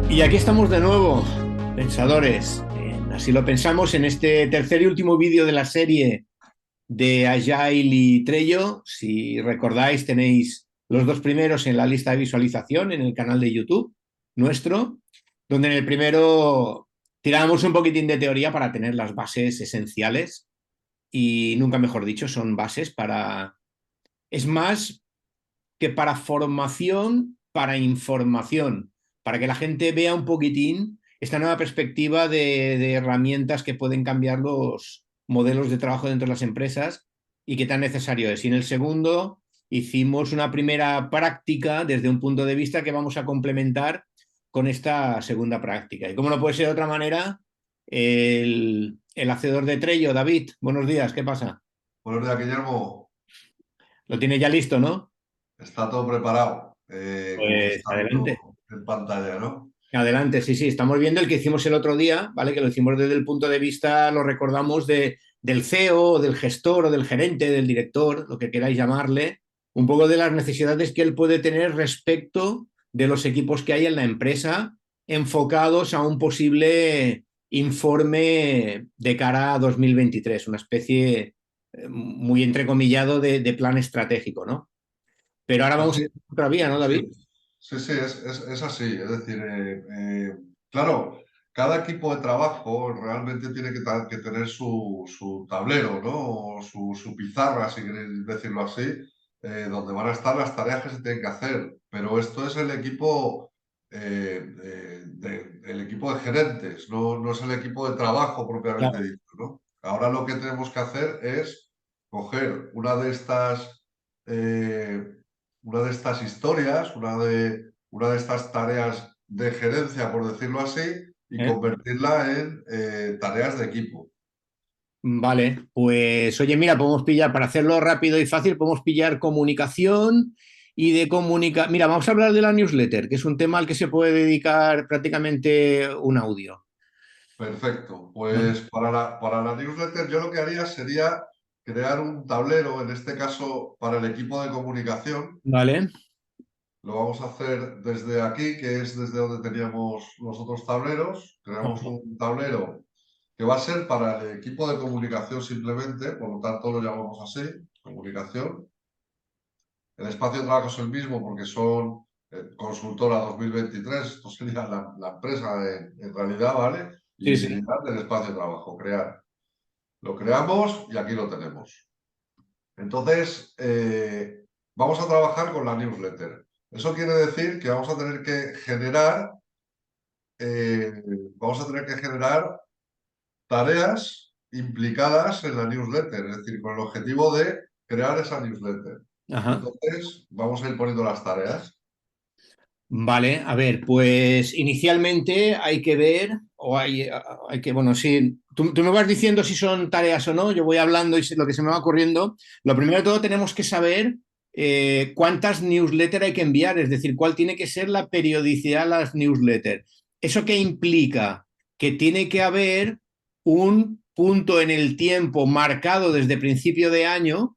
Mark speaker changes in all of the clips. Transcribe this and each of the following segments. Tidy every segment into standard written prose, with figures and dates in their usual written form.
Speaker 1: Y aquí estamos de nuevo, pensadores. Así lo pensamos en este tercer y último vídeo de la serie de Agile y Trello. Si recordáis, tenéis los dos primeros en la lista de visualización en el canal de YouTube nuestro, donde en el primero tiramos un poquitín de teoría para tener las bases esenciales y nunca mejor dicho, son bases para... Es más que para formación, para información, para que la gente vea un poquitín esta nueva perspectiva de herramientas que pueden cambiar los modelos de trabajo dentro de las empresas y qué tan necesario es. Y en el segundo hicimos una primera práctica desde un punto de vista que vamos a complementar con esta segunda práctica. Y como no puede ser de otra manera, el hacedor de Trello, David, buenos días, ¿qué pasa?
Speaker 2: Buenos días, Guillermo.
Speaker 1: Lo tiene ya listo, ¿no?
Speaker 2: Está todo preparado, como se
Speaker 1: Pues
Speaker 2: está
Speaker 1: adelante.
Speaker 2: viendo en pantalla, ¿no?
Speaker 1: Adelante, sí, sí, estamos viendo el que hicimos el otro día, ¿vale? Que lo hicimos desde el punto de vista, lo recordamos, del CEO, del gestor o del gerente, del director, lo que queráis llamarle, un poco de las necesidades que él puede tener respecto de los equipos que hay en la empresa enfocados a un posible informe de cara a 2023, una especie muy entrecomillado de plan estratégico, ¿no? Pero ahora vamos a
Speaker 2: Así,
Speaker 1: ir otra vía, ¿no,
Speaker 2: sí,
Speaker 1: David?
Speaker 2: sí, es así. Es decir, claro, cada equipo de trabajo realmente tiene que tener su tablero, ¿no? O su pizarra, si queréis decirlo así, donde van a estar las tareas que se tienen que hacer. Pero esto es el equipo, el equipo de gerentes, no es el equipo de trabajo propiamente
Speaker 1: Claro.
Speaker 2: dicho, ¿no? Ahora lo que tenemos que hacer es coger eh, una de estas historias, una de estas tareas de gerencia, por decirlo así, y
Speaker 1: ¿Eh?
Speaker 2: convertirla en tareas de equipo.
Speaker 1: Vale, pues oye, mira, podemos pillar, para hacerlo rápido y fácil, podemos pillar comunicación y de comunicación. Mira, vamos a hablar de la newsletter, que es un tema al que se puede dedicar prácticamente un audio.
Speaker 2: Perfecto.
Speaker 1: ¿Vale?
Speaker 2: Pues para la newsletter yo lo que haría sería crear un tablero, en este caso para el equipo de comunicación.
Speaker 1: Vale.
Speaker 2: Lo vamos a hacer desde aquí, que es desde donde teníamos los otros tableros. Creamos un tablero que va a ser para el equipo de comunicación simplemente, por lo tanto lo llamamos así, comunicación. El espacio de trabajo es el mismo porque son consultora 2023, esto sería la empresa en realidad, ¿vale? Y
Speaker 1: Sí, sí.
Speaker 2: visibilidad del espacio de trabajo, crear. Lo creamos y aquí lo tenemos. Entonces, vamos a trabajar con la newsletter. Eso quiere decir que vamos a tener que generar, eh, vamos a tener que generar tareas implicadas en la newsletter, es decir, con el objetivo de crear esa newsletter.
Speaker 1: Ajá.
Speaker 2: Entonces, vamos a ir poniendo las tareas.
Speaker 1: Vale, a ver, pues inicialmente hay que ver, hay que, bueno, sí, tú me vas diciendo si son tareas o no, yo voy hablando y lo que se me va ocurriendo. Lo primero de todo tenemos que saber cuántas newsletters hay que enviar, es decir, cuál tiene que ser la periodicidad de las newsletters. ¿Eso qué implica? Que tiene que haber un punto en el tiempo marcado desde principio de año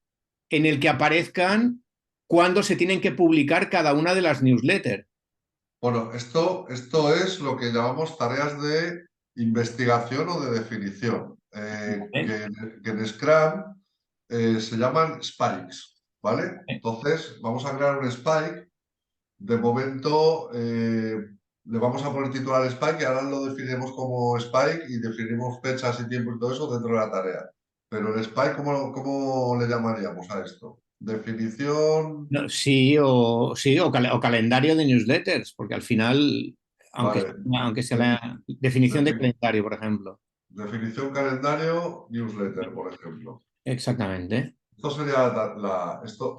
Speaker 1: en el que aparezcan cuándo se tienen que publicar cada una de las newsletters.
Speaker 2: Bueno, esto es lo que llamamos tareas de investigación o de definición,
Speaker 1: Vale.
Speaker 2: que en Scrum se llaman spikes, ¿vale? Entonces, vamos a crear un spike. De momento, le vamos a poner titular spike y ahora lo definiremos como spike y definimos fechas y tiempo y todo eso dentro de la tarea. Pero el spike, ¿cómo le llamaríamos a esto? Definición,
Speaker 1: No, o calendario de newsletters, porque al final,
Speaker 2: vale.
Speaker 1: aunque sea
Speaker 2: De-
Speaker 1: la definición de
Speaker 2: defi-
Speaker 1: calendario, por ejemplo.
Speaker 2: definición calendario, newsletter, por ejemplo.
Speaker 1: Exactamente.
Speaker 2: Esto sería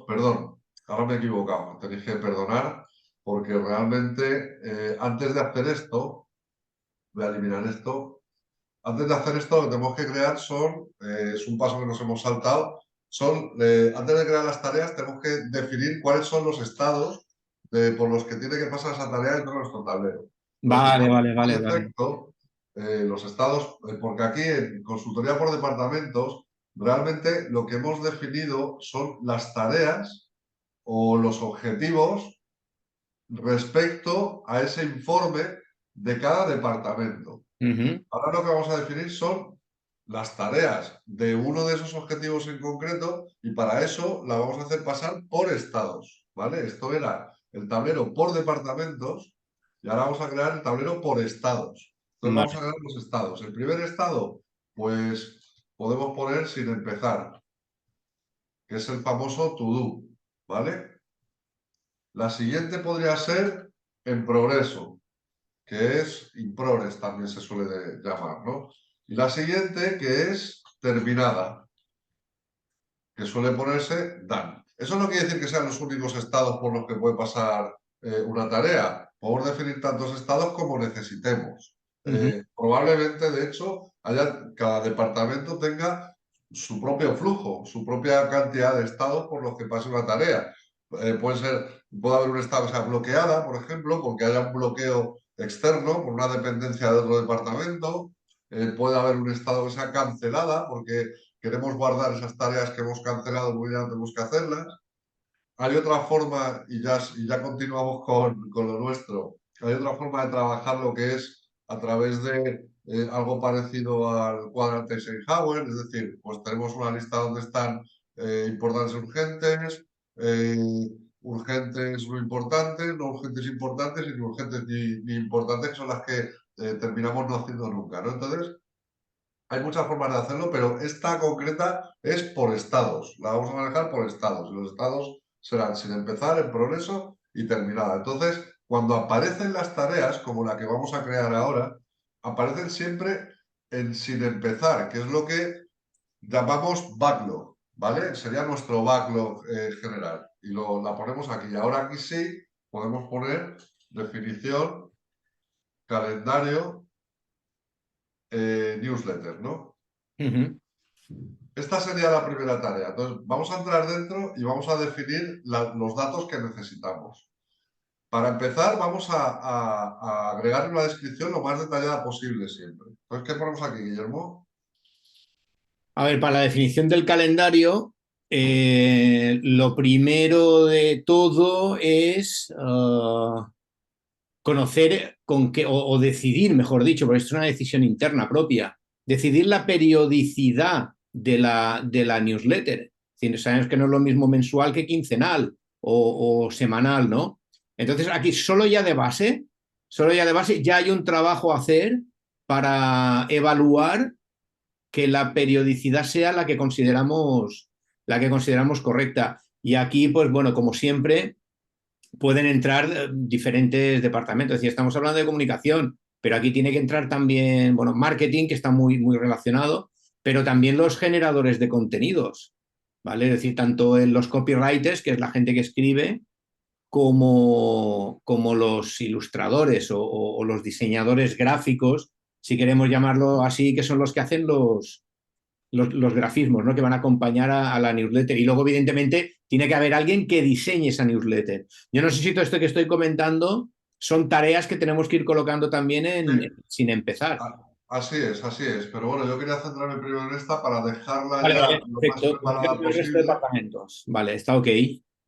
Speaker 2: perdón, ahora me he equivocado, tenéis que perdonar porque realmente antes de hacer esto, voy a eliminar esto, antes de hacer esto lo que tenemos que crear es un paso que nos hemos saltado, antes de crear las tareas tenemos que definir cuáles son los estados por los que tiene que pasar esa tarea dentro de nuestro tablero. Los
Speaker 1: Vale,
Speaker 2: estados
Speaker 1: vale,
Speaker 2: por
Speaker 1: vale, vale.
Speaker 2: defecto, porque aquí en consultoría por departamentos, realmente lo que hemos definido son las tareas o los objetivos respecto a ese informe de cada departamento.
Speaker 1: Ujú,
Speaker 2: Ahora lo que vamos a definir son las tareas de uno de esos objetivos en concreto y para eso la vamos a hacer pasar por estados, ¿vale? Esto era el tablero por departamentos y ahora vamos a crear el tablero por estados. Entonces vamos a
Speaker 1: vale.
Speaker 2: crear los estados. El primer estado, pues podemos poner sin empezar, que es el famoso to do, ¿vale? La siguiente podría ser en progreso, que es in progress también se suele llamar, ¿no? Y la siguiente que es terminada, que suele ponerse done. Eso no quiere decir que sean los únicos estados por los que puede pasar una tarea. Podemos definir tantos estados como necesitemos.
Speaker 1: Ujú,
Speaker 2: Probablemente, de hecho, cada departamento tenga su propio flujo, su propia cantidad de estados por los que pase una tarea. Puede haber un estado que sea bloqueada, por ejemplo, porque haya un bloqueo externo por una dependencia de otro departamento. Puede haber un estado que sea cancelada porque queremos guardar esas tareas que hemos cancelado porque ya no tenemos que hacerlas. Hay otra forma, y ya continuamos con lo nuestro, hay otra forma de trabajar lo que es a través de algo parecido al cuadrante Eisenhower, es decir, pues tenemos una lista donde están importantes urgentes, eh, urgentes no importantes, no urgentes importantes y ni urgentes ni importantes, que son las que terminamos no haciendo nunca, ¿no? Entonces, hay muchas formas de hacerlo, pero esta concreta es por estados. La vamos a manejar por estados. Y los estados serán sin empezar, en progreso y terminada. Entonces, cuando aparecen las tareas, como la que vamos a crear ahora, aparecen siempre en sin empezar, que es lo que llamamos backlog, ¿vale? Sería nuestro backlog general. Y la ponemos aquí. Y ahora aquí sí podemos poner definición, calendario, newsletter, ¿no?
Speaker 1: ujú.
Speaker 2: Esta sería la primera tarea. Entonces, vamos a entrar dentro y vamos a definir los datos que necesitamos. Para empezar, vamos a agregar una descripción lo más detallada posible siempre. Entonces, ¿qué ponemos aquí, Guillermo?
Speaker 1: A ver, para la definición del calendario, lo primero de todo es conocer con qué, o decidir, mejor dicho, porque esto es una decisión interna propia, decidir la periodicidad de la newsletter. Es decir, sabemos que no es lo mismo mensual que quincenal o semanal, ¿no? Entonces, aquí solo ya de base, ya hay un trabajo a hacer para evaluar que la periodicidad sea la que consideramos correcta. Y aquí, pues bueno, como siempre, pueden entrar diferentes departamentos. Es decir, estamos hablando de comunicación, pero aquí tiene que entrar también, bueno, marketing, que está muy, muy relacionado, pero también los generadores de contenidos, ¿vale? Es decir, tanto en los copywriters, que es la gente que escribe, como los ilustradores o los diseñadores gráficos, si queremos llamarlo así, que son los que hacen los grafismos, ¿no? Que van a acompañar a la newsletter. Y luego, evidentemente, tiene que haber alguien que diseñe esa newsletter. Yo no sé si todo esto que estoy comentando son tareas que tenemos que ir colocando también
Speaker 2: Sí,
Speaker 1: sin empezar.
Speaker 2: así es, así es. Pero bueno, yo quería centrarme primero en esta para dejarla
Speaker 1: Vale,
Speaker 2: ya
Speaker 1: vale,
Speaker 2: lo más
Speaker 1: perfecto. Igual que
Speaker 2: preparada
Speaker 1: con el resto de
Speaker 2: posible.
Speaker 1: departamentos. Vale, está ok.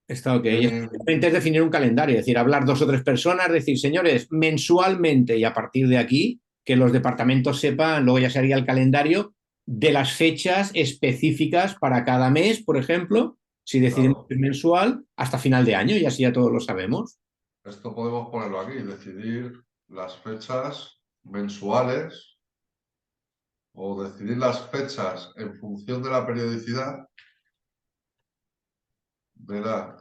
Speaker 1: Está ok. Y
Speaker 2: Eh,
Speaker 1: simplemente es definir un calendario, es decir, hablar dos o tres personas, decir, señores, mensualmente y a partir de aquí, que los departamentos sepan, luego ya sería el calendario de las fechas específicas para cada mes, por ejemplo, si decidimos
Speaker 2: claro,
Speaker 1: que es mensual, hasta final de año, y así ya todos lo sabemos.
Speaker 2: esto podemos ponerlo aquí, decidir las fechas mensuales o decidir las fechas en función de la periodicidad de la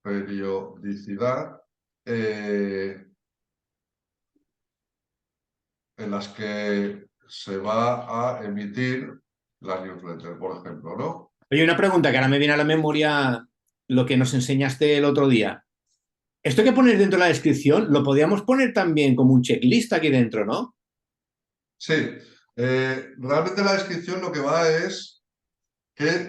Speaker 2: periodicidad eh, en las que se va a emitir la newsletter, por ejemplo, ¿no?
Speaker 1: Oye, una pregunta que ahora me viene a la memoria lo que nos enseñaste el otro día. Esto que pones dentro de la descripción, lo podríamos poner también como un checklist aquí dentro, ¿no?
Speaker 2: Sí, realmente la descripción lo que va es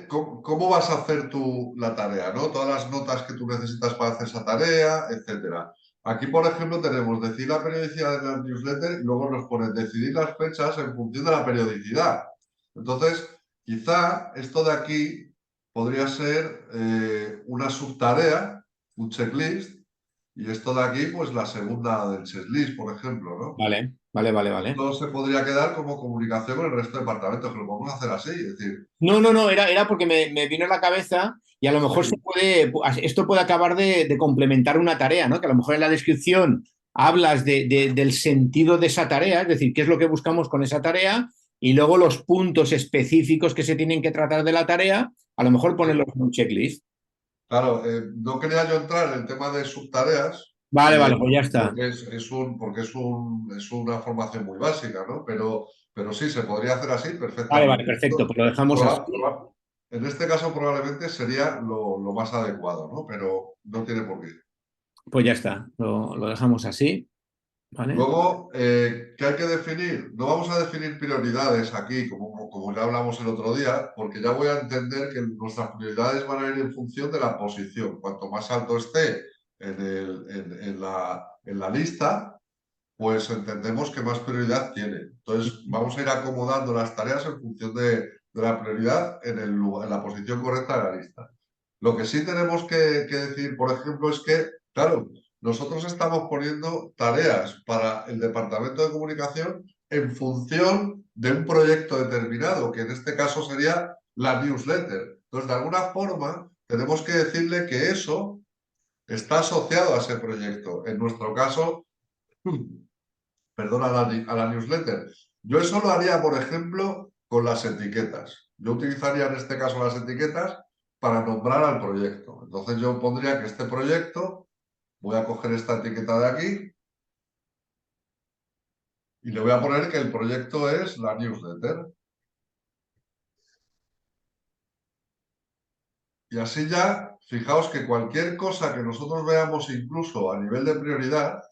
Speaker 2: ¿Cómo vas a hacer tú la tarea, ¿no? Todas las notas que tú necesitas para hacer esa tarea, etcétera. Aquí, por ejemplo, tenemos decidir la periodicidad de la newsletter y luego nos pone decidir las fechas en función de la periodicidad. Entonces, quizá esto de aquí podría ser una subtarea, un checklist, y esto de aquí, pues la segunda del checklist, por ejemplo, ¿no?
Speaker 1: Vale, vale, vale, vale.
Speaker 2: Esto se podría quedar como comunicación con el resto de departamentos, que lo podemos hacer así, es decir,
Speaker 1: No, no, no, era porque me vino a la cabeza y a lo mejor
Speaker 2: sí,
Speaker 1: esto puede acabar de complementar una tarea, ¿no? Que a lo mejor en la descripción hablas del sentido de esa tarea, es decir, qué es lo que buscamos con esa tarea y luego los puntos específicos que se tienen que tratar de la tarea, a lo mejor
Speaker 2: sí.
Speaker 1: ponerlos en un checklist.
Speaker 2: Claro, no quería yo entrar en el tema de subtareas,
Speaker 1: Vale, vale, pues ya está.
Speaker 2: porque es una formación muy básica, ¿no? Pero sí, se podría hacer así
Speaker 1: Vale, vale,
Speaker 2: perfectamente.
Speaker 1: perfecto, pues lo dejamos así.
Speaker 2: En este caso probablemente sería lo más adecuado, ¿no? Pero no tiene por qué.
Speaker 1: Pues ya está, lo dejamos así, ¿vale?
Speaker 2: Luego, ¿qué hay que definir? No vamos a definir prioridades aquí, como ya hablamos el otro día, porque ya voy a entender que nuestras prioridades van a ir en función de la posición. Cuanto más alto esté en la lista, pues entendemos que más prioridad tiene. Entonces, vamos a ir acomodando las tareas en función de la prioridad en la posición correcta de la lista. Lo que sí tenemos que decir, por ejemplo, es que, claro, nosotros estamos poniendo tareas para el departamento de comunicación en función de un proyecto determinado, que en este caso sería la newsletter. Entonces, de alguna forma, tenemos que decirle que eso está asociado a ese proyecto. En nuestro caso, perdón, a la newsletter. Yo eso lo haría, por ejemplo, con las etiquetas. Yo utilizaría en este caso las etiquetas para nombrar al proyecto. Entonces yo pondría que este proyecto, voy a coger esta etiqueta de aquí y le voy a poner que el proyecto es la newsletter. Y así ya, fijaos que cualquier cosa que nosotros veamos incluso a nivel de prioridad,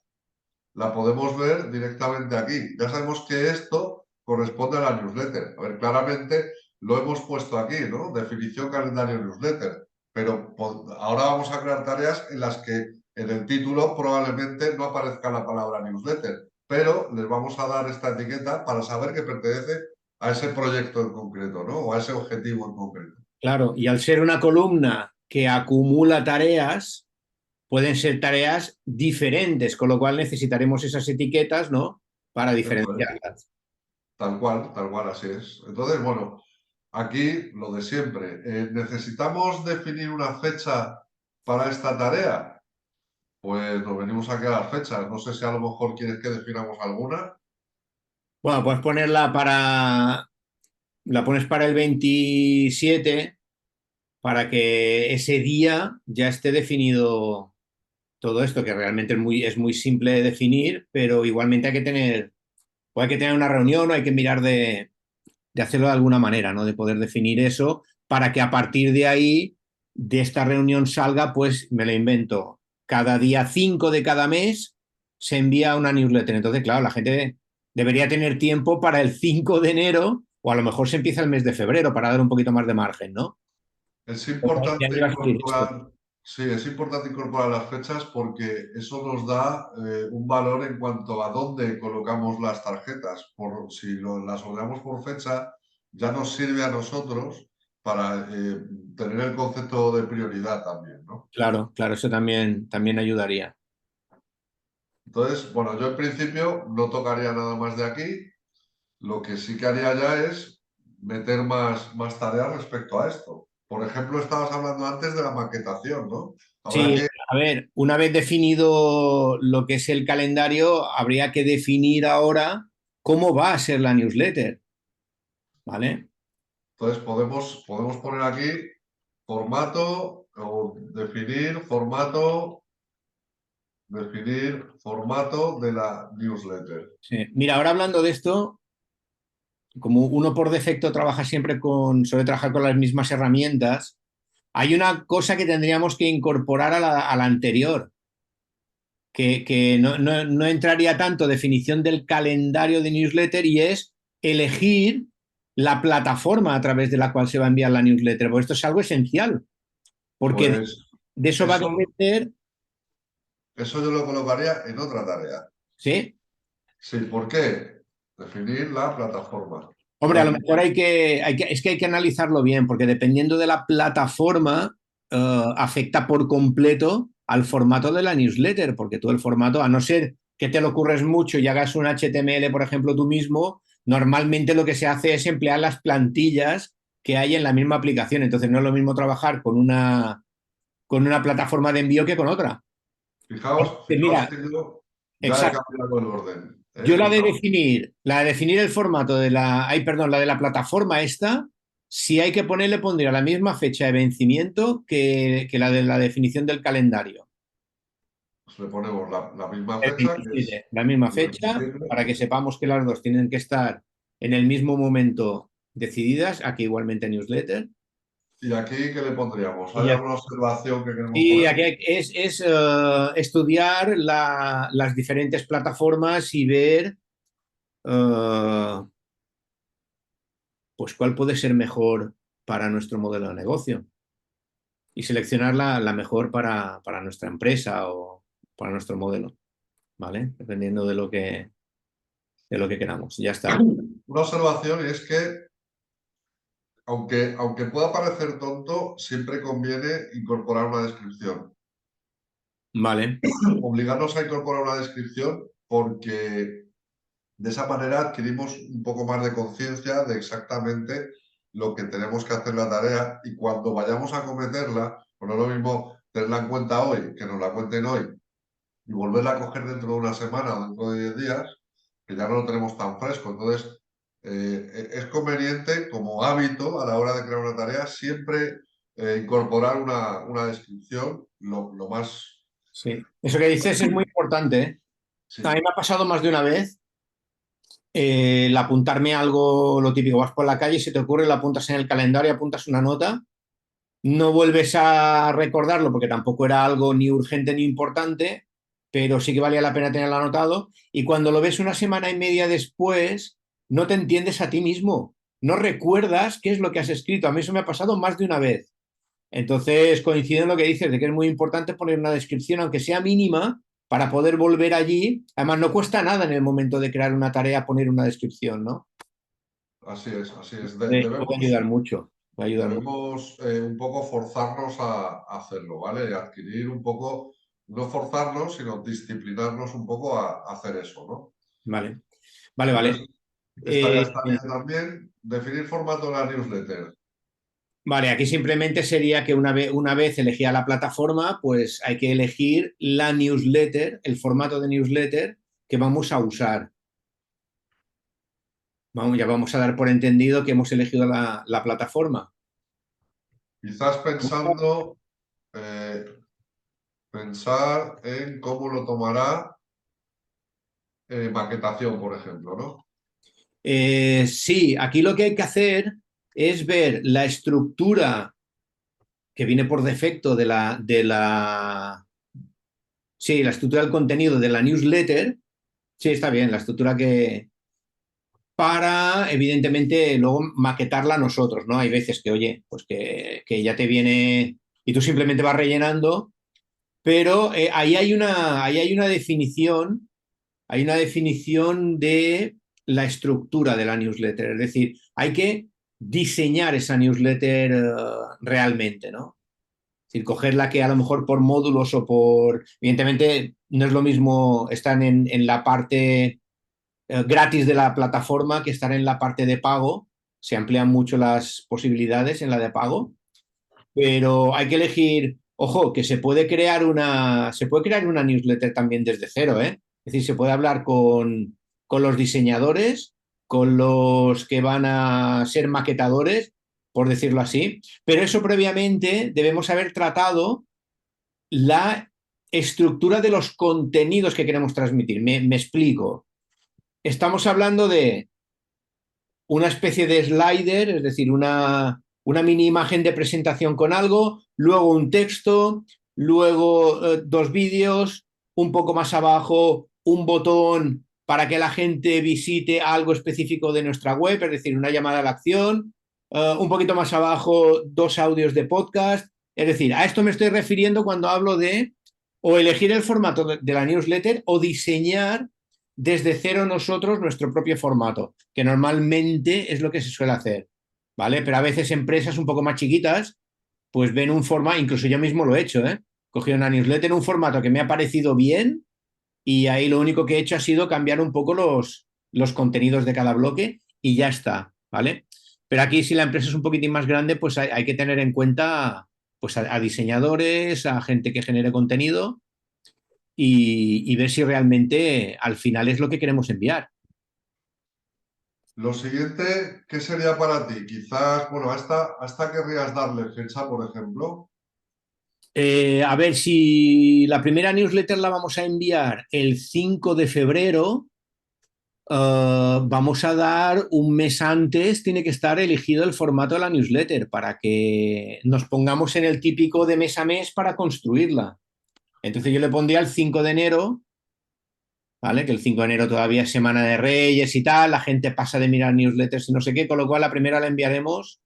Speaker 2: la podemos ver directamente aquí. Ya sabemos que esto corresponde a la newsletter. A ver, claramente lo hemos puesto aquí, ¿no? Definición calendario newsletter. Pero ahora vamos a crear tareas en las que en el título probablemente no aparezca la palabra newsletter, pero les vamos a dar esta etiqueta para saber que pertenece a ese proyecto en concreto, ¿no? O a ese objetivo en concreto.
Speaker 1: Claro, y al ser una columna que acumula tareas, pueden ser tareas diferentes, con lo cual necesitaremos esas etiquetas, ¿no? Para
Speaker 2: Eso es.
Speaker 1: diferenciarlas.
Speaker 2: Tal cual, así es. Entonces, bueno, aquí lo de siempre. ¿Necesitamos definir una fecha para esta tarea? Pues nos venimos aquí a las fechas. No sé si a lo mejor quieres que definamos alguna.
Speaker 1: Bueno, puedes la pones para el 27 para que ese día ya esté definido todo esto, que realmente es muy simple de definir, pero igualmente o hay que tener una reunión o hay que mirar de hacerlo de alguna manera, ¿no? De poder definir eso para que a partir de ahí, de esta reunión salga, pues me la invento. Cada día 5 de cada mes se envía una newsletter. Entonces, claro, la gente debería tener tiempo para el 5 de enero o a lo mejor se empieza el mes de febrero para dar un poquito más de margen, ¿no?
Speaker 2: Es
Speaker 1: Ya
Speaker 2: importante
Speaker 1: iba a salir esto.
Speaker 2: incorporar, sí, es importante incorporar las fechas porque eso nos da un valor en cuanto a dónde colocamos las tarjetas. Si las ordenamos por fecha, ya nos sirve a nosotros para tener el concepto de prioridad también, ¿no?
Speaker 1: Claro, claro, eso también ayudaría.
Speaker 2: Entonces, bueno, yo en principio no tocaría nada más de aquí. Lo que sí que haría ya es meter más tareas respecto a esto. Por ejemplo, estabas hablando antes de la maquetación, ¿no? Habrá
Speaker 1: Sí,
Speaker 2: que
Speaker 1: a ver, una vez definido lo que es el calendario, habría que definir ahora cómo va a ser la newsletter, ¿vale?
Speaker 2: Entonces podemos poner aquí formato o definir formato de la newsletter.
Speaker 1: Sí. Mira, ahora hablando de esto, como uno por defecto trabaja siempre suele trabajar con las mismas herramientas, hay una cosa que tendríamos que incorporar a la anterior, que no entraría tanto definición del calendario de newsletter y es elegir la plataforma a través de la cual se va a enviar la newsletter, porque esto es algo esencial, porque
Speaker 2: Pues
Speaker 1: de eso va a
Speaker 2: eso,
Speaker 1: depender,
Speaker 2: eso yo lo colocaría en otra tarea.
Speaker 1: ¿sí?
Speaker 2: Sí, ¿por qué? Definir la plataforma.
Speaker 1: Hombre, a lo
Speaker 2: La-
Speaker 1: mejor es que hay que analizarlo bien, porque dependiendo de la plataforma, afecta por completo al formato de la newsletter, porque tú el formato, a no ser que te lo ocurres mucho y hagas un HTML, por ejemplo, tú mismo, normalmente lo que se hace es emplear las plantillas que hay en la misma aplicación. Entonces no es lo mismo trabajar con una plataforma de envío que con otra.
Speaker 2: Fijaos
Speaker 1: Mira,
Speaker 2: que yo ya he
Speaker 1: exacto.
Speaker 2: cambiado el orden.
Speaker 1: Yo
Speaker 2: Fijaos,
Speaker 1: la de definir el formato de perdón, la de la plataforma esta, si hay que poner, le pondría la misma fecha de vencimiento que la de la definición del calendario.
Speaker 2: pues le ponemos la misma
Speaker 1: El
Speaker 2: fecha, que es
Speaker 1: 27, la misma
Speaker 2: el
Speaker 1: fecha,
Speaker 2: 27.
Speaker 1: para que sepamos que las dos tienen que estar en el mismo momento decididas, aquí igualmente newsletter.
Speaker 2: ¿Y aquí qué le pondríamos?
Speaker 1: Y
Speaker 2: ¿Hay
Speaker 1: ya.
Speaker 2: alguna observación que queremos
Speaker 1: Y
Speaker 2: poner?
Speaker 1: aquí estudiar las diferentes plataformas y ver eh, pues cuál puede ser mejor para nuestro modelo de negocio y seleccionar la mejor para nuestra empresa o para nuestro modelo, ¿vale? Dependiendo de lo que queramos. Ya está.
Speaker 2: Una observación es que, aunque pueda parecer tonto, siempre conviene incorporar una descripción.
Speaker 1: Vale,
Speaker 2: Obligarnos a incorporar una descripción porque de esa manera adquirimos un poco más de conciencia de exactamente lo que tenemos que hacer la tarea y cuando vayamos a cometerla, pues no es lo mismo tenerla en cuenta hoy, que nos la cuenten hoy y volverla a coger dentro de una semana o dentro de 10 días, que ya no lo tenemos tan fresco. Entonces, es conveniente como hábito a la hora de crear una tarea siempre incorporar una descripción lo más...
Speaker 1: sí. Eso que dices es muy importante, ¿eh? A mí
Speaker 2: Sí,
Speaker 1: me ha pasado más de una vez el apuntarme algo, lo típico, vas por la calle y se te ocurre, lo apuntas en el calendario, apuntas una nota, no vuelves a recordarlo porque tampoco era algo ni urgente ni importante, pero sí que valía la pena tenerlo anotado. Y cuando lo ves una semana y media después, no te entiendes a ti mismo, no recuerdas qué es lo que has escrito. A mí eso me ha pasado más de una vez. Entonces coincido en lo que dices, de que es muy importante poner una descripción, aunque sea mínima, para poder volver allí. Además, no cuesta nada en el momento de crear una tarea poner una descripción, ¿no?
Speaker 2: así es, así es.
Speaker 1: Puede ayudar mucho, puede ayudar mucho.
Speaker 2: Debemos un poco forzarnos a hacerlo, ¿vale? Adquirir un poco, no forzarnos, sino disciplinarnos un poco a hacer eso, ¿no?
Speaker 1: Vale, vale, vale.
Speaker 2: Entonces, estaría
Speaker 1: Eh,
Speaker 2: estaría también definir formato de la newsletter.
Speaker 1: Vale, aquí simplemente sería que una vez elegida la plataforma, pues hay que elegir la newsletter, el formato de newsletter que vamos a usar. Vamos, ya vamos a dar por entendido que hemos elegido la plataforma.
Speaker 2: Quizás eh, pensar en cómo lo tomará maquetación, por ejemplo, ¿no?
Speaker 1: Sí, aquí lo que hay que hacer es ver la estructura que viene por defecto sí, la estructura del contenido de la newsletter. Sí, está bien, la estructura para, evidentemente, luego maquetarla nosotros, ¿no? Hay veces que, oye, pues que ya te viene y tú simplemente vas rellenando, pero ahí hay una definición de la estructura de la newsletter, es decir, hay que diseñar esa newsletter realmente, ¿no? Es decir, cogerla que a lo mejor por módulos o por... Evidentemente, no es lo mismo estar en la parte gratis de la plataforma que estar en la parte de pago. Se amplían mucho las posibilidades en la de pago, pero hay que elegir, ojo, que se puede crear una newsletter también desde cero, ¿eh? Es decir, se puede hablar con los diseñadores, con los que van a ser maquetadores, por decirlo así, pero eso previamente debemos haber tratado la estructura de los contenidos que queremos transmitir. Me explico. Estamos hablando de una especie de slider, es decir, una mini imagen de presentación con algo, luego un texto, luego dos vídeos, un poco más abajo un botón para que la gente visite algo específico de nuestra web, es decir, una llamada a la acción, un poquito más abajo, 2 audios de podcast. Es decir, a esto me estoy refiriendo cuando hablo de o elegir el formato de la newsletter o diseñar desde cero nosotros nuestro propio formato, que normalmente es lo que se suele hacer, ¿vale? Pero a veces empresas un poco más chiquitas, pues ven un formato, incluso yo mismo lo he hecho, ¿eh? Cogí una newsletter, un formato que me ha parecido bien y ahí lo único que he hecho ha sido cambiar un poco los contenidos de cada bloque y ya está, ¿vale? Pero aquí si la empresa es un poquitín más grande, pues hay que tener en cuenta pues a diseñadores, a gente que genere contenido y ver si realmente al final es lo que queremos enviar.
Speaker 2: Lo siguiente, ¿qué sería para ti? Quizás, bueno, a esta querrías darle fecha, por ejemplo.
Speaker 1: A ver, si la primera newsletter la vamos a enviar el 5 de febrero, vamos a dar un mes antes, tiene que estar elegido el formato de la newsletter para que nos pongamos en el típico de mes a mes para construirla. Entonces yo le pondría el 5 de enero, ¿vale? Que el 5 de enero todavía es Semana de Reyes y tal, la gente pasa de mirar newsletters y no sé qué, con lo cual la primera la enviaremos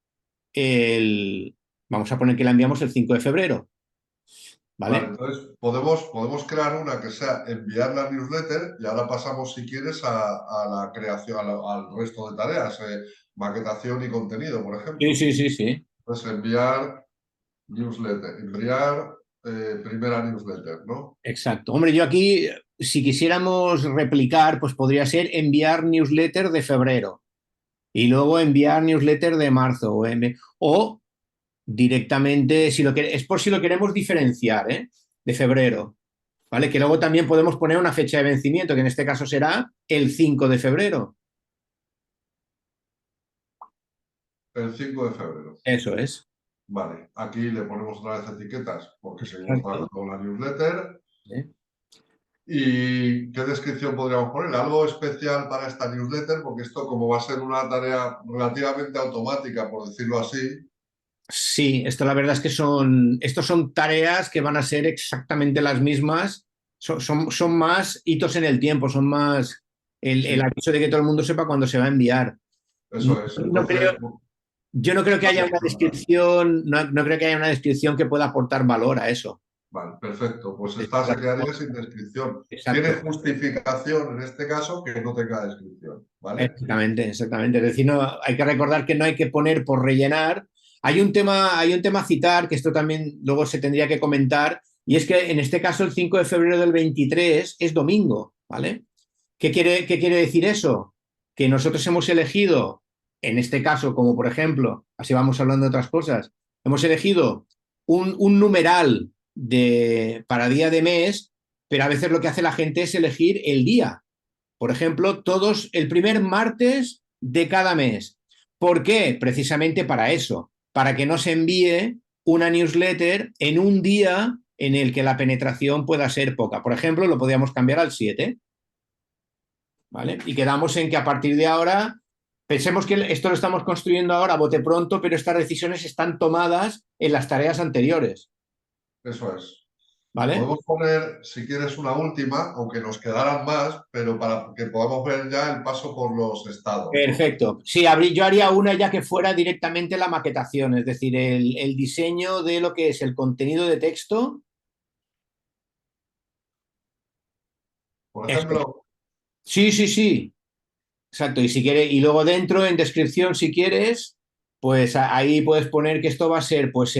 Speaker 1: el... Vamos a poner que la enviamos el 5 de febrero,
Speaker 2: Vale,
Speaker 1: ¿vale?
Speaker 2: entonces podemos crear una que sea enviar la newsletter y ahora pasamos, si quieres, a la creación, al resto de tareas, maquetación y contenido, por
Speaker 1: Sí,
Speaker 2: ejemplo.
Speaker 1: sí, sí, sí.
Speaker 2: Entonces, enviar newsletter, enviar primera newsletter, ¿no?
Speaker 1: Exacto. Hombre, yo aquí, si quisiéramos replicar, pues podría ser enviar newsletter de febrero y luego enviar newsletter de marzo o directamente, si lo que, es por si lo queremos diferenciar, ¿eh? De febrero, ¿vale? Que luego también podemos poner una fecha de vencimiento, que en este caso será el 5 de febrero.
Speaker 2: El 5 de febrero.
Speaker 1: Eso es.
Speaker 2: Vale, aquí le ponemos otra vez etiquetas porque seguimos
Speaker 1: Exacto.
Speaker 2: trabajando con la newsletter.
Speaker 1: ¿Eh?
Speaker 2: ¿Y qué descripción podríamos poner? Algo especial para esta newsletter, porque esto, como va a ser una tarea relativamente automática, por decirlo así.
Speaker 1: Sí, esto la verdad es que estos son tareas que van a ser exactamente las mismas, son más hitos en el tiempo, son más el
Speaker 2: Sí,
Speaker 1: aviso de que todo el mundo sepa cuándo se va a enviar. No,
Speaker 2: eso es.
Speaker 1: no creo,
Speaker 2: Entonces,
Speaker 1: yo no creo que haya
Speaker 2: vamos
Speaker 1: una
Speaker 2: a-
Speaker 1: descripción, no creo que haya una descripción que pueda aportar valor a eso.
Speaker 2: vale, perfecto. Pues esta se quedaría sin descripción. Tiene
Speaker 1: Exacto,
Speaker 2: justificación en este caso que no tenga descripción, ¿vale?
Speaker 1: exactamente, exactamente. Es decir, no, hay que recordar que no hay que poner por rellenar. Hay un tema a citar, que esto también luego se tendría que comentar, y es que en este caso el 5 de febrero del 23 es domingo, ¿vale? ¿Qué quiere decir eso? Que nosotros hemos elegido, en este caso, como por ejemplo, así vamos hablando de otras cosas, hemos elegido un numeral para día de mes, pero a veces lo que hace la gente es elegir el día. Por ejemplo, todos el primer martes de cada mes. ¿Por qué? Precisamente para eso, para que no se envíe una newsletter en un día en el que la penetración pueda ser poca. Por ejemplo, lo podríamos cambiar al 7, ¿vale? Y quedamos en que a partir de ahora, pensemos que esto lo estamos construyendo ahora a bote pronto, pero estas decisiones están tomadas en las tareas anteriores,
Speaker 2: Eso es.
Speaker 1: ¿vale?
Speaker 2: Podemos poner, si quieres, una última, aunque nos quedaran más, pero para que podamos ver ya el paso por los estados, ¿no?
Speaker 1: Perfecto. Sí, yo haría una ya que fuera directamente la maquetación, es decir, el diseño de lo que es el contenido de texto.
Speaker 2: Por
Speaker 1: Eso.
Speaker 2: ejemplo,
Speaker 1: Sí, sí, sí. Exacto. Y si quieres, y luego dentro, en descripción, si quieres, pues ahí puedes poner que esto va a ser pues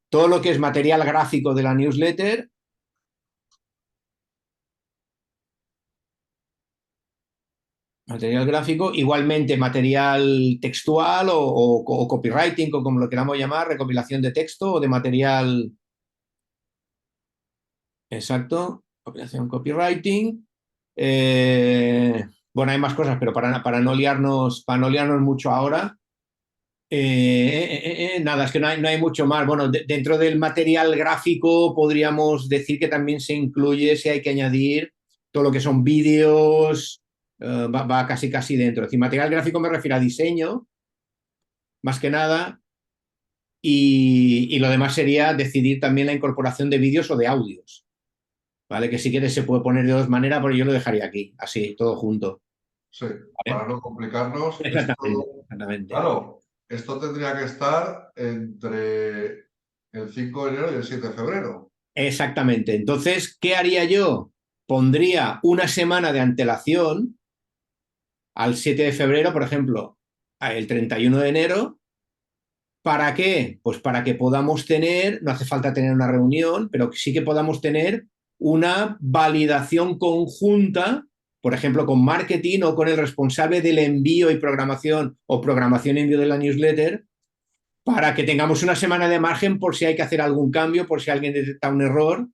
Speaker 1: todo lo que es material gráfico de la newsletter. Material gráfico, igualmente material textual o copywriting, o como lo queramos llamar, recopilación de texto o de material, exacto, recopilación copywriting. Bueno, hay más cosas, pero para no liarnos mucho ahora, nada, es que no hay mucho más. Bueno, dentro del material gráfico podríamos decir que también se incluye, si hay que añadir, todo lo que son vídeos, va casi casi dentro. Es decir, material gráfico me refiero a diseño, más que nada, y lo demás sería decidir también la incorporación de vídeos o de audios. ¿vale? Que si quieres se puede poner de dos maneras, pero yo lo dejaría aquí, así, todo junto.
Speaker 2: Sí,
Speaker 1: ¿Vale?
Speaker 2: para no complicarnos,
Speaker 1: Exactamente,
Speaker 2: esto,
Speaker 1: exactamente.
Speaker 2: claro, esto tendría que estar entre el 5 de enero y el 7 de febrero.
Speaker 1: Exactamente. Entonces, ¿qué haría yo? Pondría una semana de antelación al 7 de febrero, por ejemplo, el 31 de enero. ¿Para qué? Pues para que podamos tener, no hace falta tener una reunión, pero sí que podamos tener una validación conjunta, por ejemplo, con marketing o con el responsable del envío y programación o programación y envío de la newsletter, para que tengamos una semana de margen por si hay que hacer algún cambio, por si alguien detecta un error,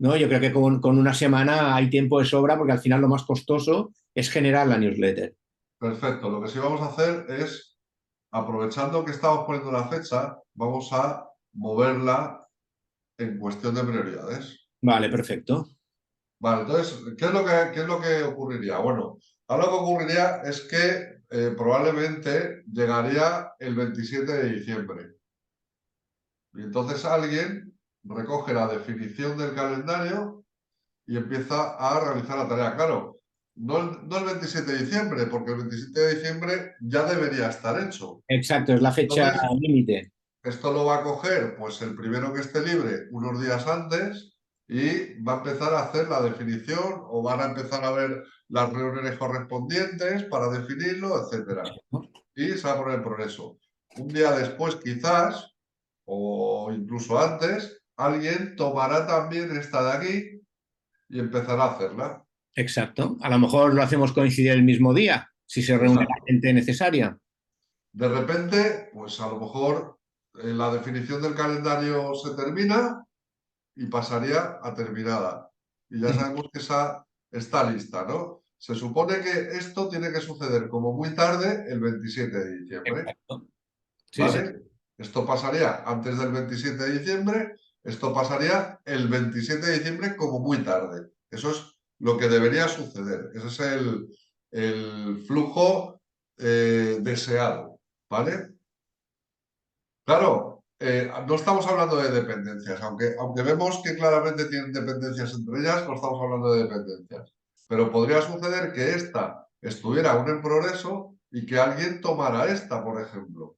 Speaker 1: ¿no? Yo creo que con una semana hay tiempo de sobra porque al final lo más costoso es generar la newsletter.
Speaker 2: Perfecto, lo que sí vamos a hacer es, aprovechando que estamos poniendo la fecha, vamos a moverla en cuestión de prioridades.
Speaker 1: Vale, perfecto.
Speaker 2: Vale, entonces, ¿qué es lo que ocurriría? Bueno, ahora lo que ocurriría es que probablemente llegaría el 27 de diciembre. Y entonces alguien recoge la definición del calendario y empieza a realizar la tarea. Claro, no el 27 de diciembre, porque el 27 de diciembre ya debería estar hecho.
Speaker 1: Exacto, es la fecha
Speaker 2: Entonces,
Speaker 1: límite.
Speaker 2: esto lo va a coger, pues el primero que esté libre unos días antes y va a empezar a hacer la definición o van a empezar a ver las reuniones correspondientes para definirlo, etcétera.
Speaker 1: ¿No?
Speaker 2: Y se va a poner en progreso. Un día después, quizás, o incluso antes, alguien tomará también esta de aquí y empezará a hacerla.
Speaker 1: Exacto. A lo mejor lo hacemos coincidir el mismo día, si se reúne la
Speaker 2: Exacto.
Speaker 1: gente necesaria.
Speaker 2: De repente, pues a lo mejor la definición del calendario se termina y pasaría a terminada. Y ya sabemos que esa está lista, ¿no? Se supone que esto tiene que suceder como muy tarde el 27 de diciembre,
Speaker 1: Exacto. Sí, sí.
Speaker 2: ¿vale? Esto pasaría antes del 27 de diciembre, esto pasaría el 27 de diciembre como muy tarde. Eso es lo que debería suceder. Ese es el flujo deseado, ¿vale? Claro, no estamos hablando de dependencias, aunque vemos que claramente tienen dependencias entre ellas, no estamos hablando de dependencias. Pero podría suceder que esta estuviera aún en progreso y que alguien tomara esta, por ejemplo.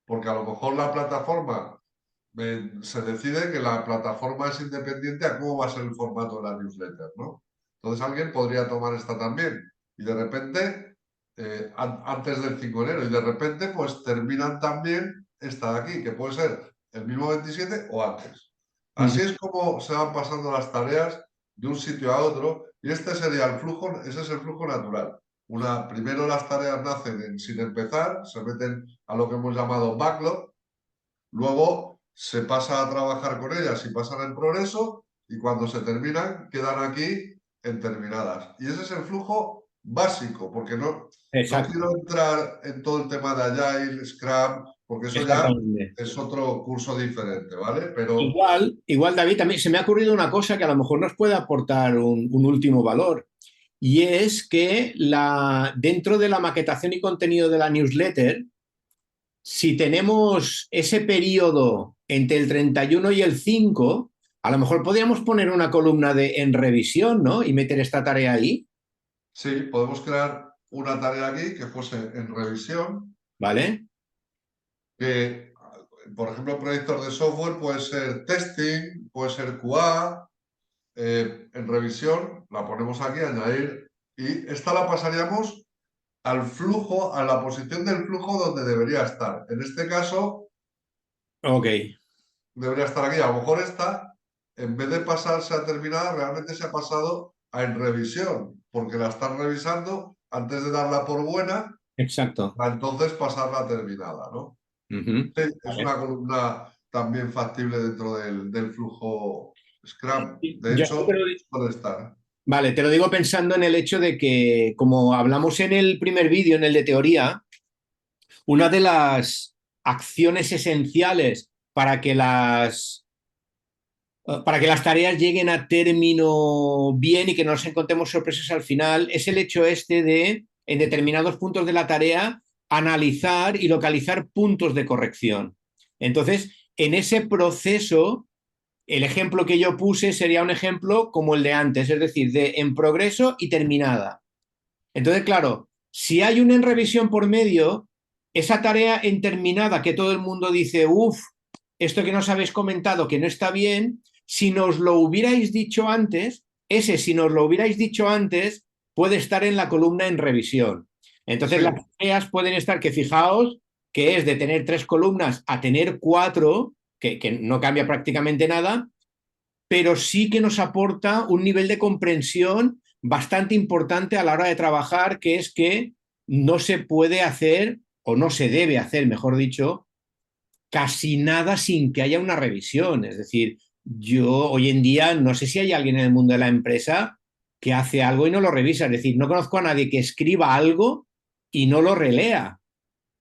Speaker 2: Porque a lo mejor la plataforma se decide que la plataforma es independiente a cómo va a ser el formato de la newsletter, ¿no? Entonces alguien podría tomar esta también. Y de repente, antes del 5 de enero, y de repente, pues terminan también esta de aquí, que puede ser el mismo 27 o antes.
Speaker 1: Ujú.
Speaker 2: Así es como se van pasando las tareas de un sitio a otro, y este sería el flujo, ese es el flujo natural. Primero las tareas nacen sin empezar, se meten a lo que hemos llamado backlog. Luego se pasa a trabajar con ellas y pasan en progreso y cuando se terminan quedan aquí en terminadas. Y ese es el flujo básico, porque no
Speaker 1: Exacto.
Speaker 2: quiero entrar en todo el tema de Agile, Scrum, porque eso ya
Speaker 1: Exactamente.
Speaker 2: es otro curso diferente, ¿vale? Pero
Speaker 1: Igual, David, también se me ha ocurrido una cosa que a lo mejor nos puede aportar un último valor. Y es que dentro de la maquetación y contenido de la newsletter, si tenemos ese periodo entre el 31 y el 5, a lo mejor podríamos poner una columna en revisión, ¿no? Y meter esta tarea ahí,
Speaker 2: sí, podemos crear una tarea aquí que fuese en revisión,
Speaker 1: ¿vale?
Speaker 2: que, por ejemplo, proyectos de software puede ser testing, puede ser QA, en revisión, la ponemos aquí, añadir, y esta la pasaríamos al flujo, a la posición del flujo donde debería estar. En este caso,
Speaker 1: Ok,
Speaker 2: debería estar aquí. A lo mejor esta, en vez de pasarse a terminada, realmente se ha pasado a en revisión, porque la están revisando antes de darla por buena,
Speaker 1: exacto.
Speaker 2: para entonces pasarla a terminada, ¿no?
Speaker 1: Ujú.
Speaker 2: Sí, es
Speaker 1: Vale.
Speaker 2: una columna también factible dentro del flujo Scrum. De
Speaker 1: Yo te
Speaker 2: hecho,
Speaker 1: lo,
Speaker 2: puede estar.
Speaker 1: vale, te lo digo pensando en el hecho de que, como hablamos en el primer vídeo, en el de teoría, una de las acciones esenciales para que las tareas lleguen a término bien y que no nos encontremos sorpresas al final, es el hecho este de, en determinados puntos de la tarea, analizar y localizar puntos de corrección. Entonces, en ese proceso el ejemplo que yo puse sería un ejemplo como el de antes, es decir, de en progreso y terminada. Entonces, claro, si hay una en revisión por medio, esa tarea en terminada que todo el mundo dice, uff, esto que nos habéis comentado que no está bien, si nos lo hubierais dicho antes, ese si nos lo hubierais dicho antes puede estar en la columna en revisión. Entonces las
Speaker 2: Sí,
Speaker 1: tareas pueden estar, que fijaos, que es de tener 3 columnas a tener 4, que no cambia prácticamente nada, pero sí que nos aporta un nivel de comprensión bastante importante a la hora de trabajar, que es que no se puede hacer, o no se debe hacer, mejor dicho, casi nada sin que haya una revisión. Es decir, yo hoy en día no sé si hay alguien en el mundo de la empresa que hace algo y no lo revisa. Es decir, no conozco a nadie que escriba algo y no lo relea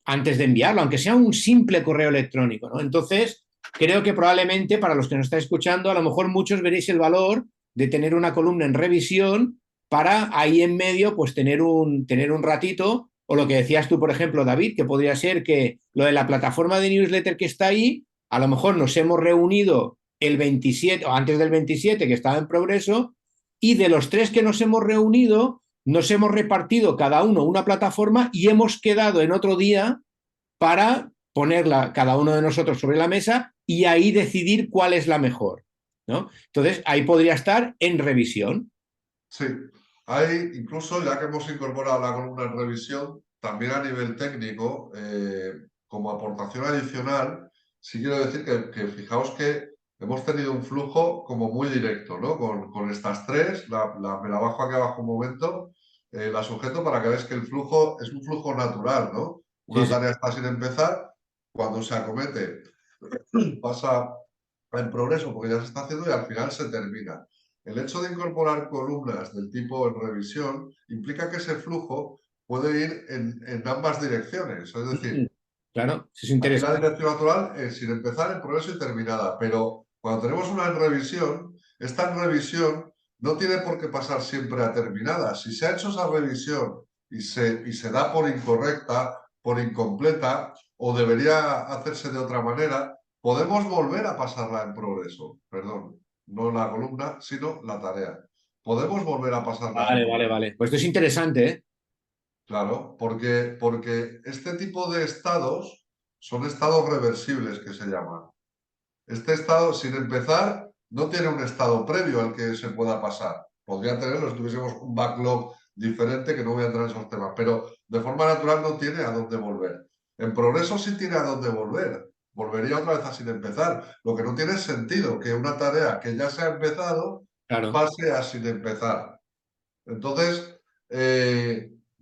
Speaker 1: antes de enviarlo, aunque sea un simple correo electrónico, ¿no? Entonces, creo que probablemente para los que nos están escuchando, a lo mejor muchos veréis el valor de tener una columna en revisión para ahí en medio, pues tener un ratito, o lo que decías tú, por ejemplo, David, que podría ser que lo de la plataforma de newsletter que está ahí, a lo mejor nos hemos reunido el 27 o antes del 27 que estaba en progreso, y de los 3 que nos hemos reunido, nos hemos repartido cada uno una plataforma y hemos quedado en otro día para ponerla cada uno de nosotros sobre la mesa y ahí decidir cuál es la mejor, ¿no? Entonces, ahí podría estar en revisión.
Speaker 2: sí. Hay, incluso ya que hemos incorporado la columna en revisión, también a nivel técnico, como aportación adicional, sí quiero decir que fijaos que hemos tenido un flujo como muy directo, ¿no? Con estas tres, me la bajo aquí abajo un momento, la sujeto para que veáis que el flujo es un flujo natural, ¿no?
Speaker 1: Sí,
Speaker 2: Una
Speaker 1: sí.
Speaker 2: tarea está sin empezar, cuando se acomete pasa en progreso porque ya se está haciendo y al final se termina. El hecho de incorporar columnas del tipo en revisión implica que ese flujo puede ir en ambas direcciones. Es decir,
Speaker 1: Claro, eso es
Speaker 2: aquí la
Speaker 1: interesante.
Speaker 2: dirección natural es sin empezar en progreso y terminada, pero cuando tenemos una en revisión, esta en revisión no tiene por qué pasar siempre a terminada. Si se ha hecho esa revisión y se da por incorrecta, por incompleta, o debería hacerse de otra manera, podemos volver a pasarla en progreso. Perdón, no la columna, sino la tarea. Podemos volver a pasarla en
Speaker 1: Vale, vale,
Speaker 2: progreso.
Speaker 1: vale. Pues esto es interesante, ¿eh?
Speaker 2: Claro, porque este tipo de estados son estados reversibles que se llaman. Este estado, sin empezar, no tiene un estado previo al que se pueda pasar. Podría tenerlo si tuviésemos un backlog diferente, que no voy a entrar en esos temas, pero de forma natural no tiene a dónde volver. En progreso sí tiene a dónde volver. Volvería otra vez a sin empezar. Lo que no tiene sentido que una tarea que ya se ha empezado
Speaker 1: Claro.
Speaker 2: pase a sin empezar. Entonces,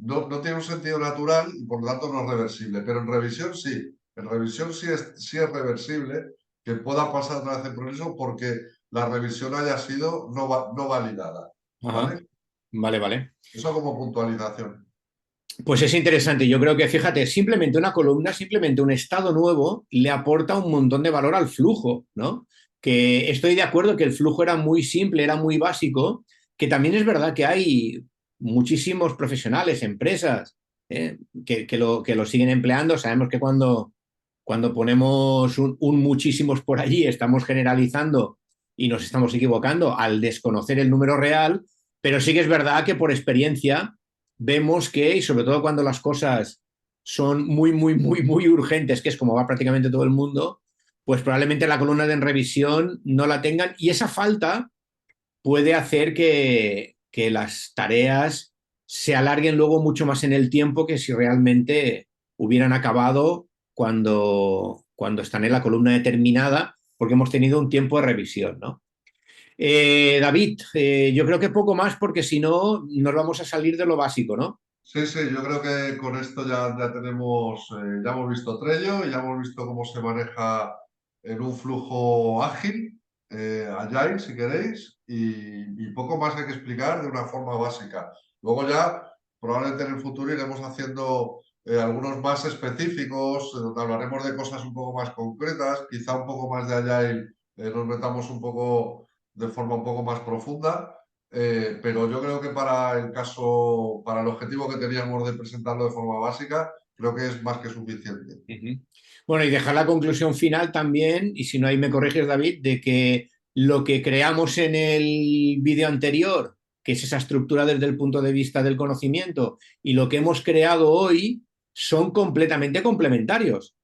Speaker 2: no tiene un sentido natural y por lo tanto no es reversible. Pero en revisión sí. En revisión sí es reversible que pueda pasar otra vez el progreso porque la revisión haya sido no validada.
Speaker 1: Ajá.
Speaker 2: ¿Vale?
Speaker 1: Vale, vale.
Speaker 2: Eso como puntualización.
Speaker 1: Pues es interesante. Yo creo que, fíjate, simplemente una columna, simplemente un estado nuevo, le aporta un montón de valor al flujo, ¿no? Que estoy de acuerdo que el flujo era muy simple, era muy básico, que también es verdad que hay muchísimos profesionales, empresas, que lo siguen empleando. Sabemos que cuando ponemos un muchísimos por allí, estamos generalizando y nos estamos equivocando al desconocer el número real, pero sí que es verdad que por experiencia vemos que, y sobre todo cuando las cosas son muy, muy, muy, muy urgentes, que es como va prácticamente todo el mundo, pues probablemente la columna de en revisión no la tengan y esa falta puede hacer que las tareas se alarguen luego mucho más en el tiempo que si realmente hubieran acabado cuando están en la columna determinada, porque hemos tenido un tiempo de revisión, ¿no? David, yo creo que poco más porque si no nos vamos a salir de lo básico, ¿no?
Speaker 2: Sí, sí, yo creo que con esto ya tenemos, ya hemos visto Trello y ya hemos visto cómo se maneja en un flujo ágil, agile si queréis, y poco más hay que explicar de una forma básica. Luego ya, probablemente en el futuro iremos haciendo algunos más específicos, donde hablaremos de cosas un poco más concretas, quizá un poco más de agile, nos metamos un poco de forma un poco más profunda. Pero yo creo que para el caso, para el objetivo que teníamos de presentarlo de forma básica, creo que es más que suficiente.
Speaker 1: Uh -huh. Bueno, y dejar la conclusión final también, y si no ahí me corriges, David, de que lo que creamos en el vídeo anterior, que es esa estructura desde el punto de vista del conocimiento, y lo que hemos creado hoy son completamente complementarios.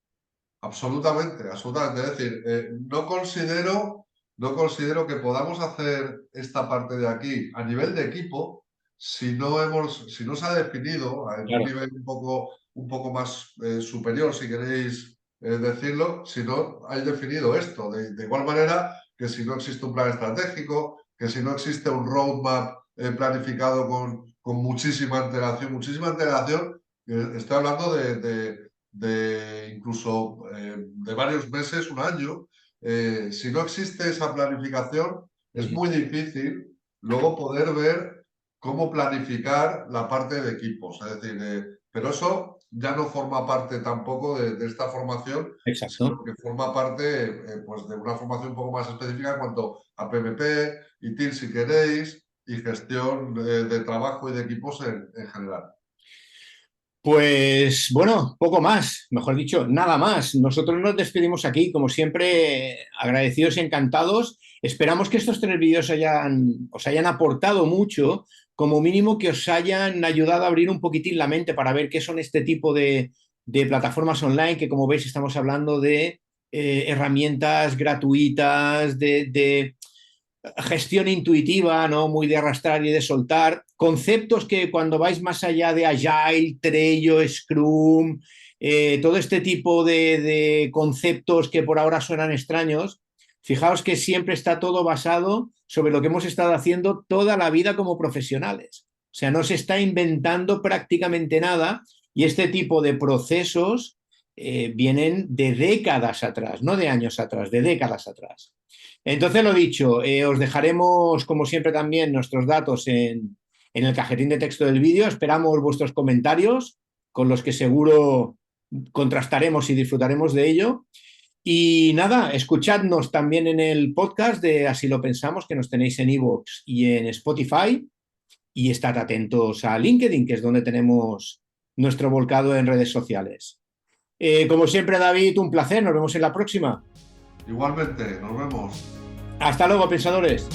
Speaker 2: Absolutamente, absolutamente. Es decir, no considero que podamos hacer esta parte de aquí a nivel de equipo si no se ha definido en un
Speaker 1: Claro.
Speaker 2: nivel un poco más superior, si queréis decirlo, si no hay definido esto. De igual manera que si no existe un plan estratégico, que si no existe un roadmap planificado con muchísima antelación, estoy hablando de incluso de varios meses, un año. Si no existe esa planificación, es muy difícil luego poder ver cómo planificar la parte de equipos. Es decir, pero eso ya no forma parte tampoco de esta formación, sino
Speaker 1: Exacto.
Speaker 2: que forma parte pues de una formación un poco más específica en cuanto a PMP, ITIL si queréis, y gestión de trabajo y de equipos en general.
Speaker 1: Pues bueno, poco más, mejor dicho, nada más. Nosotros nos despedimos aquí, como siempre, agradecidos y encantados. Esperamos que estos 3 vídeos os hayan aportado mucho, como mínimo que os hayan ayudado a abrir un poquitín la mente para ver qué son este tipo de plataformas online, que como veis estamos hablando de herramientas gratuitas, de gestión intuitiva, ¿no? Muy de arrastrar y de soltar, conceptos que cuando vais más allá de Agile, Trello, Scrum, todo este tipo de conceptos que por ahora suenan extraños, fijaos que siempre está todo basado sobre lo que hemos estado haciendo toda la vida como profesionales. O sea, no se está inventando prácticamente nada y este tipo de procesos vienen de décadas atrás, no de años atrás, de décadas atrás. Entonces, lo dicho, os dejaremos, como siempre, también nuestros datos en el cajetín de texto del vídeo. Esperamos vuestros comentarios, con los que seguro contrastaremos y disfrutaremos de ello. Y nada, escuchadnos también en el podcast de Así lo pensamos, que nos tenéis en iVoox y en Spotify. Y estad atentos a LinkedIn, que es donde tenemos nuestro volcado en redes sociales. Como siempre, David, un placer. Nos vemos en la próxima.
Speaker 2: Igualmente, nos vemos.
Speaker 1: Hasta luego, pensadores.